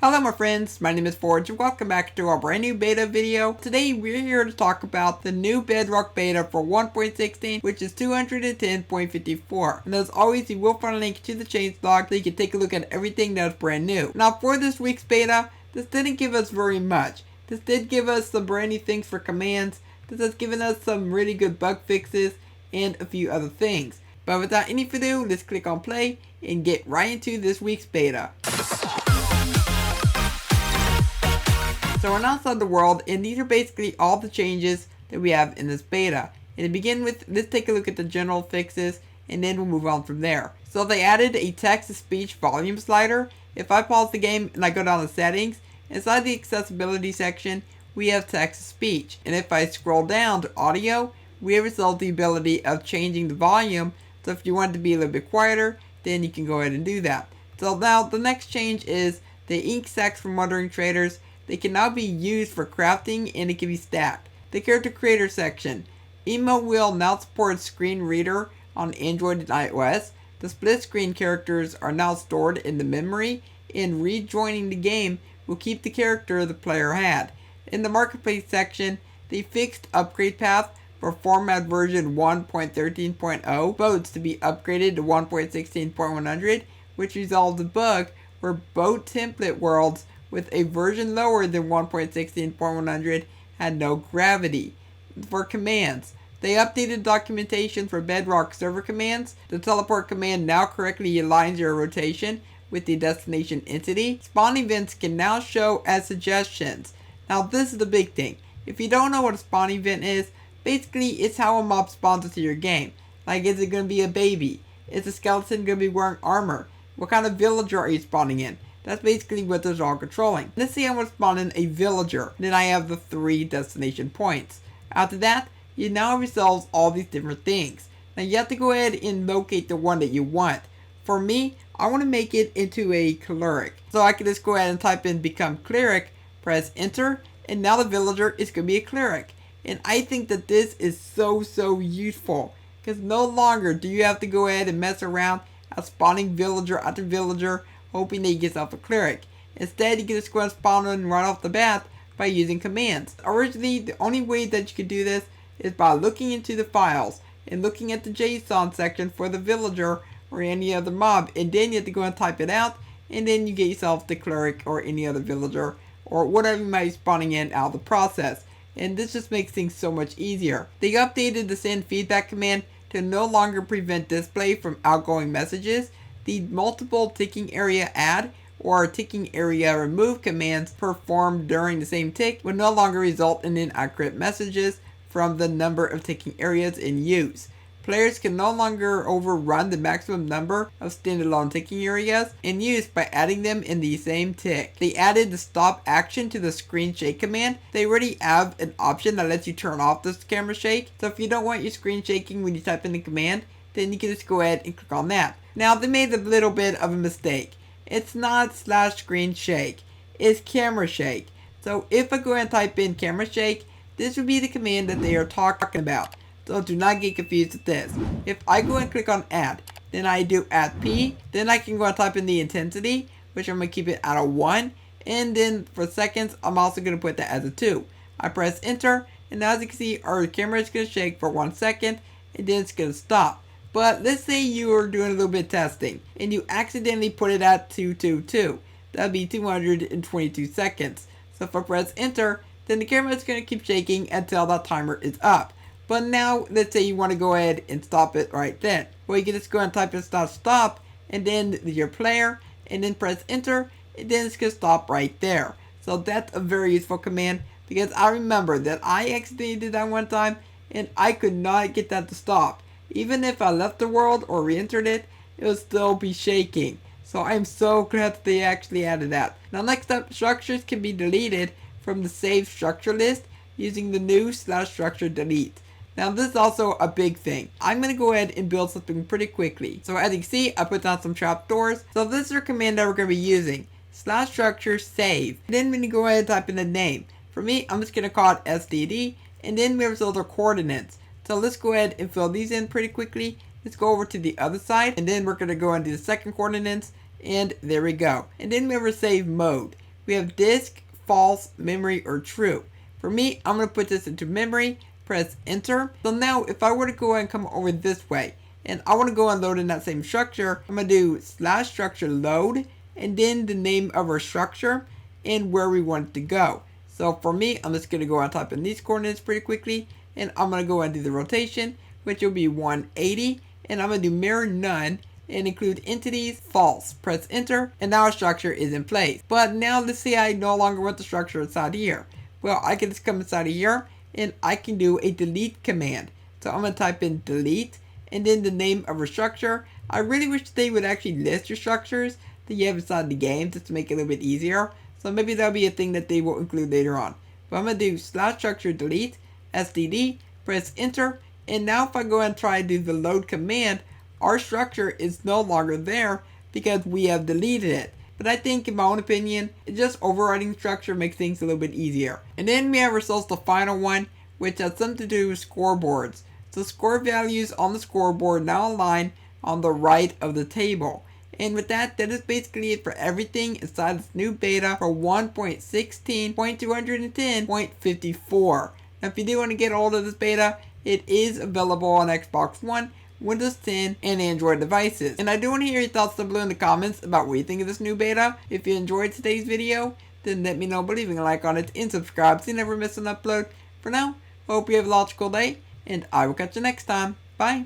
Hello my friends, my name is Forge and welcome back to our brand new beta video. Today we're here to talk about the new Bedrock beta for 1.16, which is 210.54. And as always, you will find a link to the changelog so you can take a look at everything that's brand new. Now for this week's beta, this didn't give us very much. This did give us some brand new things for commands. This has given us some really good bug fixes and a few other things. But without any further ado, let's click on play and get right into this week's beta. So we're now inside the world, and these are basically all the changes that we have in this beta. And to begin with, let's take a look at the general fixes, and then we'll move on from there. So they added a text-to-speech volume slider. If I pause the game and I go down to settings, inside the accessibility section, we have text-to-speech. And if I scroll down to audio, we have resolved the ability of changing the volume. So if you want it to be a little bit quieter, then you can go ahead and do that. So now the next change is the ink sacks for Wandering Traders. They can now be used for crafting and it can be stacked. The character creator section. Emo will now support screen reader on Android and iOS. The split screen characters are now stored in the memory, and rejoining the game will keep the character the player had. In the marketplace section, they fixed upgrade path for format version 1.13.0 boats to be upgraded to 1.16.100, which resolved the bug where boat template worlds with a version lower than 1.16.100 had no gravity. For commands, they updated documentation for Bedrock server commands. The teleport command now correctly aligns your rotation with the destination entity. Spawn events can now show as suggestions. Now this is the big thing. If you don't know what a spawn event is, basically it's how a mob spawns into your game. Like, is it going to be a baby? Is the skeleton going to be wearing armor? What kind of villager are you spawning in? That's basically what they're all controlling. Let's say I want to spawn in a villager. Then I have the 3 destination points. After that, it now resolves all these different things. Now you have to go ahead and locate the one that you want. For me, I want to make it into a cleric. So I can just go ahead and type in become cleric, press enter, and now the villager is going to be a cleric. And I think that this is so useful, because no longer do you have to go ahead and mess around at spawning villager after villager, hoping that you get yourself a cleric. Instead, you can just go and spawn one right off the bat by using commands. Originally, the only way that you could do this is by looking into the files and looking at the JSON section for the villager or any other mob, and then you have to go and type it out, and then you get yourself the cleric or any other villager or whatever you might be spawning in out of the process. And this just makes things so much easier. They updated the send feedback command to no longer prevent display from outgoing messages. The multiple ticking area add or ticking area remove commands performed during the same tick will no longer result in inaccurate messages from the number of ticking areas in use. Players can no longer overrun the maximum number of standalone ticking areas in use by adding them in the same tick. They added the stop action to the screen shake command. They already have an option that lets you turn off this camera shake. So if you don't want your screen shaking when you type in the command, then you can just go ahead and click on that. Now they made a little bit of a mistake. It's not /screen shake, it's camera shake. So if I go and type in camera shake, this would be the command that they are talking about. So do not get confused with this. If I go and click on add, then I do add P, then I can go and type in the intensity, which I'm going to keep it at a 1, and then for seconds, I'm also going to put that as a 2. I press enter, and as you can see, our camera is going to shake for 1 second, and then it's going to stop. But let's say you are doing a little bit of testing, and you accidentally put it at 222. That would be 222 seconds. So if I press enter, then the camera is going to keep shaking until that timer is up. But now, let's say you want to go ahead and stop it right then. Well, you can just go and type in stop, and then your player, and then press enter, and then it's going to stop right there. So that's a very useful command, because I remember that I accidentally did that one time, and I could not get that to stop. Even if I left the world or re-entered it, it would still be shaking. So I'm so glad that they actually added that. Now next up, structures can be deleted from the saved structure list using the new /structure delete. Now this is also a big thing. I'm going to go ahead and build something pretty quickly. So as you can see, I put down some trapdoors. So this is our command that we're going to be using. /structure save. Then we're going to go ahead and type in the name. For me, I'm just going to call it STD. And then we have those coordinates. So let's go ahead and fill these in pretty quickly. Let's go over to the other side. And then we're going to go into the second coordinates. And there we go. And then we have our save mode. we have disk, false, memory, or true. For me, I'm going to put this into memory, press enter. So now if I were to go and come over this way, and I want to go and load in that same structure, I'm going to do /structure load, and then the name of our structure, and where we want it to go. So for me, I'm just going to go and type in these coordinates pretty quickly, and I'm going to go and do the rotation, which will be 180, and I'm going to do mirror none, and include entities, false. Press enter, and now our structure is in place. But now let's say I no longer want the structure inside here. Well, I can just come inside of here, and I can do a delete command. So I'm going to type in delete, and then the name of our structure. I really wish they would actually list your structures that you have inside the game just to make it a little bit easier. So maybe that'll be a thing that they will include later on. But I'm going to do /structure delete, std, press enter, and now if I go and try to do the load command, our structure is no longer there because we have deleted it. But I think, in my own opinion, just overriding structure makes things a little bit easier. And then we have ourselves the final one, which has something to do with scoreboards. So score values on the scoreboard now align on the right of the table. And with that, that is basically it for everything inside this new beta for 1.16.210.54. Now if you do want to get a hold of this beta, it is available on Xbox One, Windows 10, and Android devices. And I do want to hear your thoughts down below in the comments about what you think of this new beta. If you enjoyed today's video, then let me know by leaving a like on it and subscribe so you never miss an upload. For now, I hope you have a logical day, and I will catch you next time. Bye!